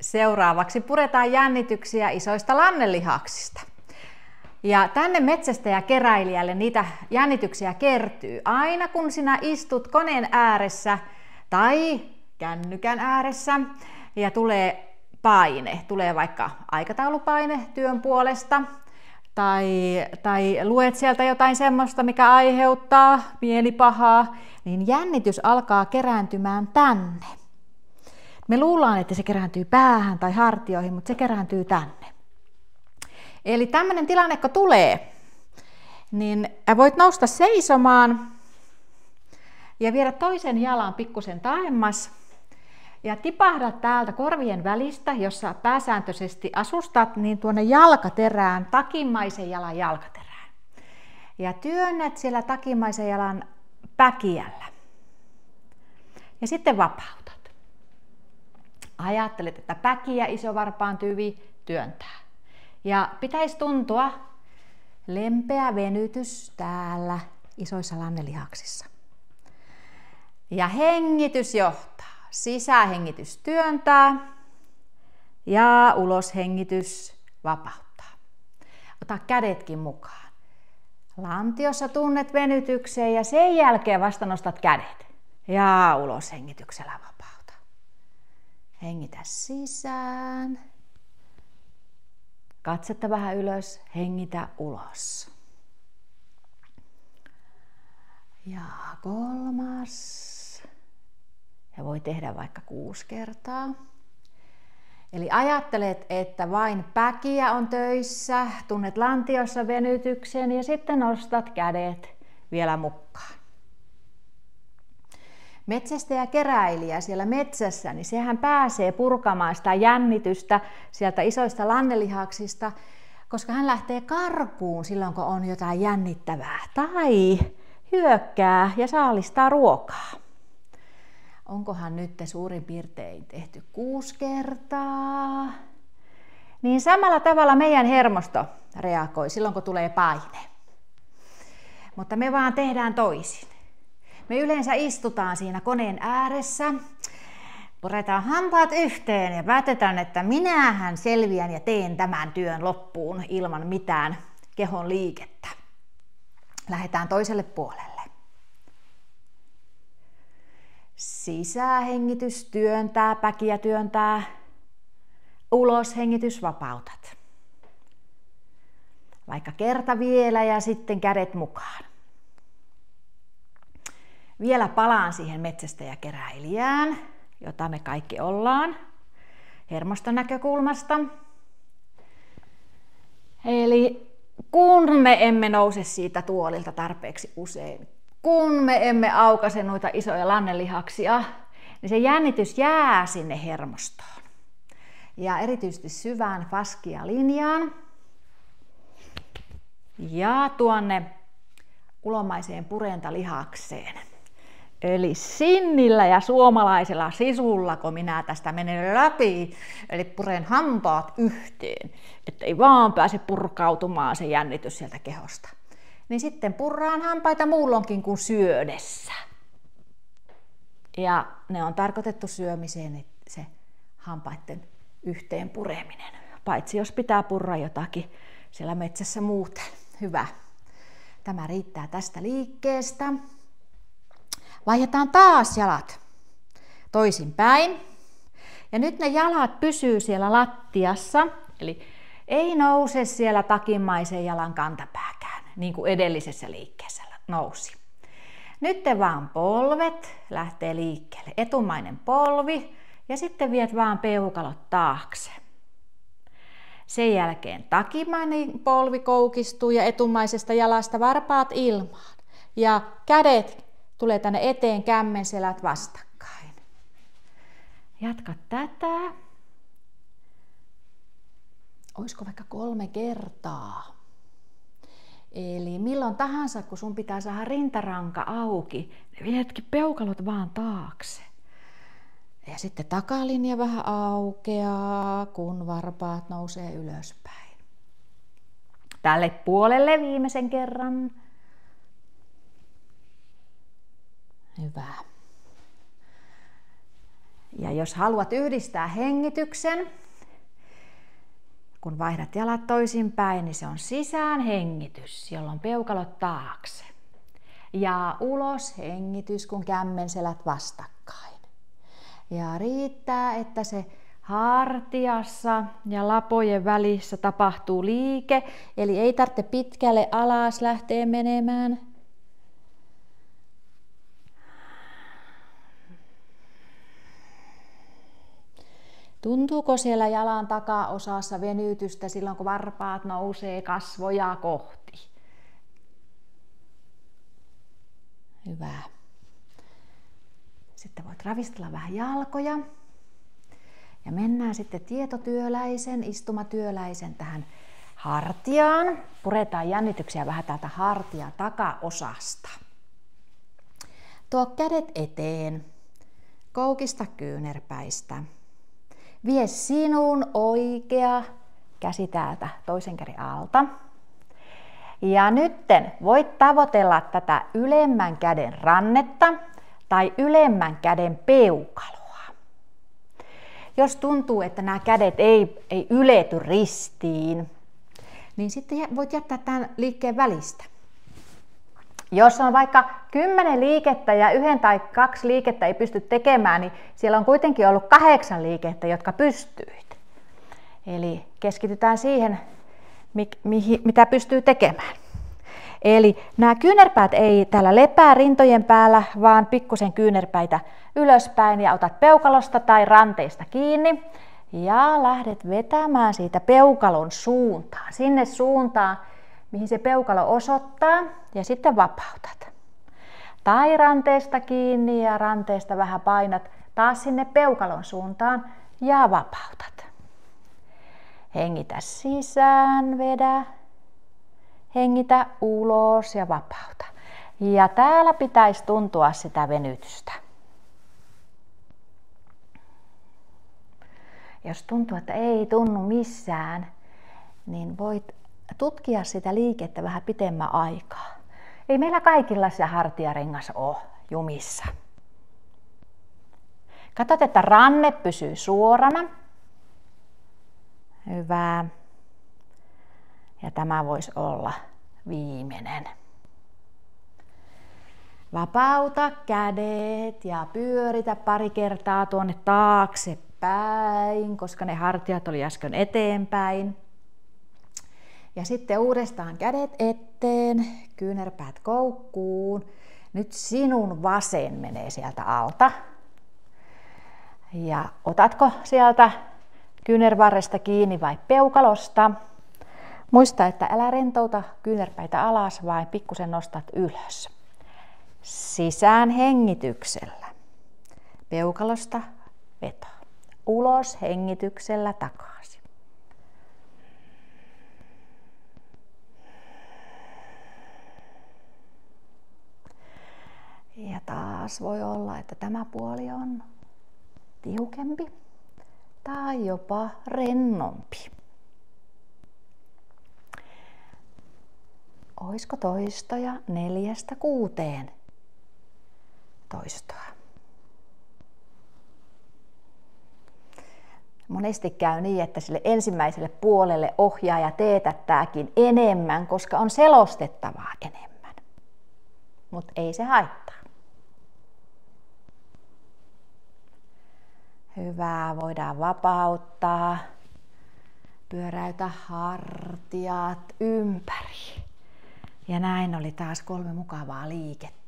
Seuraavaksi puretaan jännityksiä isoista lannelihaksista. Ja tänne metsästäjäkeräilijälle niitä jännityksiä kertyy aina kun sinä istut koneen ääressä tai kännykän ääressä ja tulee paine. Tulee vaikka aikataulupaine työn puolesta tai luet sieltä jotain semmoista, mikä aiheuttaa mielipahaa, niin jännitys alkaa kerääntymään tänne. Me luullaan, että se kerääntyy päähän tai hartioihin, mutta se kerääntyy tänne. Eli tämmöinen tilanne, kun tulee, niin voit nousta seisomaan ja viedä toisen jalan pikkusen taemmas ja tipahdat täältä korvien välistä, jossa pääsääntöisesti asustat, niin tuonne jalkaterään, takimmaisen jalan jalkaterään. Ja työnnät siellä takimmaisen jalan päkiällä. Ja sitten vapautat. Ajattelet, että päkiä isovarpaan tyvi työntää. Ja pitäisi tuntua lempeä venytys täällä isoissa lannelihaksissa. Ja hengitys johtaa. Sisähengitys työntää ja uloshengitys vapauttaa. Ota kädetkin mukaan. Lantiossa tunnet venytyksen ja sen jälkeen vasta nostat kädet. Ja uloshengityksellä vapauta. Hengitä sisään. Katsetta vähän ylös, hengitä ulos. Ja 3. Ja voi tehdä vaikka 6 kertaa. Eli ajattelet, että vain päkiä on töissä, tunnet lantiossa venytyksen ja sitten nostat kädet vielä mukaan. Metsästäjäkeräilijä siellä metsässä, niin sehän pääsee purkamaan sitä jännitystä sieltä isoista lannelihaksista, koska hän lähtee karkuun silloin, kun on jotain jännittävää. Tai hyökkää ja saalistaa ruokaa. Onkohan nyt suurin piirtein tehty 6 kertaa? Niin samalla tavalla meidän hermosto reagoi silloin, kun tulee paine. Mutta me vaan tehdään toisin. Me yleensä istutaan siinä koneen ääressä, puretaan hampaat yhteen ja päätetään, että minähän selviän ja teen tämän työn loppuun ilman mitään kehon liikettä. Lähdetään toiselle puolelle. Sisähengitys työntää, päkiä työntää, uloshengitys vapautat. Vaikka kerta vielä ja sitten kädet mukaan. Vielä palaan siihen metsästäjäkeräilijään, jota me kaikki ollaan hermoston näkökulmasta. Eli kun me emme nouse siitä tuolilta tarpeeksi usein, kun me emme aukaise noita isoja lannelihaksia, niin se jännitys jää sinne hermostoon. Ja erityisesti syvään faskialinjaan ja tuonne ulomaiseen purentalihakseen. Eli sinnillä ja suomalaisella sisulla, kun minä tästä menen läpi, eli puren hampaat yhteen, ettei vaan pääse purkautumaan se jännitys sieltä kehosta. Niin sitten purraan hampaita muulloinkin kuin syödessä. Ja ne on tarkoitettu syömiseen, että se hampaiden yhteen pureminen. Paitsi jos pitää purra jotakin siellä metsässä muuten. Hyvä. Tämä riittää tästä liikkeestä. Vaihdetaan taas jalat toisinpäin. Ja nyt ne jalat pysyy siellä lattiassa. Eli ei nouse siellä takimmaisen jalan kantapääkään, niin kuin edellisessä liikkeessä nousi. Nyt te vaan polvet lähtee liikkeelle. Etumainen polvi ja sitten viet vaan peukalot taakse. Sen jälkeen takimmainen polvi koukistuu ja etumaisesta jalasta varpaat ilmaan. Ja kädet tulee tänne eteen, kämmenselät vastakkain. Jatka tätä. Olisiko vaikka 3 kertaa? Eli milloin tahansa, kun sun pitää saada rintaranka auki, niin vietkin peukalot vaan taakse. Ja sitten takalinja vähän aukeaa, kun varpaat nousee ylöspäin. Tälle puolelle viimeisen kerran. Hyvä. Ja jos haluat yhdistää hengityksen, kun vaihdat jalat toisinpäin, niin se on sisään hengitys, jolloin peukalot taakse. Ja ulos hengitys, kun kämmenselät vastakkain. Ja riittää, että se hartiassa ja lapojen välissä tapahtuu liike, eli ei tarvitse pitkälle alas lähteä menemään. Tuntuuko siellä jalan takaosassa venytystä silloin, kun varpaat nousee kasvoja kohti? Hyvä. Sitten voit ravistella vähän jalkoja. Ja mennään sitten tietotyöläisen, istumatyöläisen tähän hartiaan. Puretaan jännityksiä vähän täältä hartian takaosasta. Tuo kädet eteen. Koukista kyynärpäistä. Vie sinun oikea käsi täältä toisen käden alta. Ja nytten voit tavoitella tätä ylemmän käden rannetta tai ylemmän käden peukaloa. Jos tuntuu, että nämä kädet ei ylety ristiin, niin sitten voit jättää tämän liikkeen välistä. Jos on vaikka 10 liikettä ja 1 tai 2 liikettä ei pysty tekemään, niin siellä on kuitenkin ollut 8 liikettä, jotka pystyit. Eli keskitytään siihen, mitä pystyy tekemään. Eli nämä kyynärpäät ei täällä lepää rintojen päällä, vaan pikkusen kyynärpäitä ylöspäin ja otat peukalosta tai ranteista kiinni ja lähdet vetämään siitä peukalon suuntaan, sinne suuntaan, mihin se peukalo osoittaa, ja sitten vapautat. Tai ranteesta kiinni ja ranteesta vähän painat taas sinne peukalon suuntaan ja vapautat. Hengitä sisään, vedä. Hengitä ulos ja vapauta. Ja täällä pitäisi tuntua sitä venytystä. Jos tuntuu, että ei tunnu missään, niin voit tutkia sitä liikettä vähän pitemmän aikaa. Ei meillä kaikilla se hartiarengas ole jumissa. Katsot, että ranne pysyy suorana. Hyvä. Ja tämä voisi olla viimeinen. Vapauta kädet ja pyöritä pari kertaa tuonne taaksepäin, koska ne hartiat oli äsken eteenpäin. Ja sitten uudestaan kädet eteen, kyynärpäät koukkuun. Nyt sinun vasen menee sieltä alta. Ja otatko sieltä kyynärvarresta kiinni vai peukalosta? Muista, että älä rentouta kyynärpäitä alas, vaan pikkusen nostat ylös. Sisään hengityksellä. Peukalosta veto. Ulos hengityksellä takaisin. Ja taas voi olla, että tämä puoli on tiukempi tai jopa rennompi. Oisko toistoja 4–6 toistoa? Monesti käy niin, että sille ensimmäiselle puolelle ohjaaja teetättääkin enemmän, koska on selostettavaa enemmän. Mutta ei se haittaa. Hyvä, voidaan vapauttaa. Pyöräytä hartiat ympäri. Ja näin oli taas 3 mukavaa liikettä.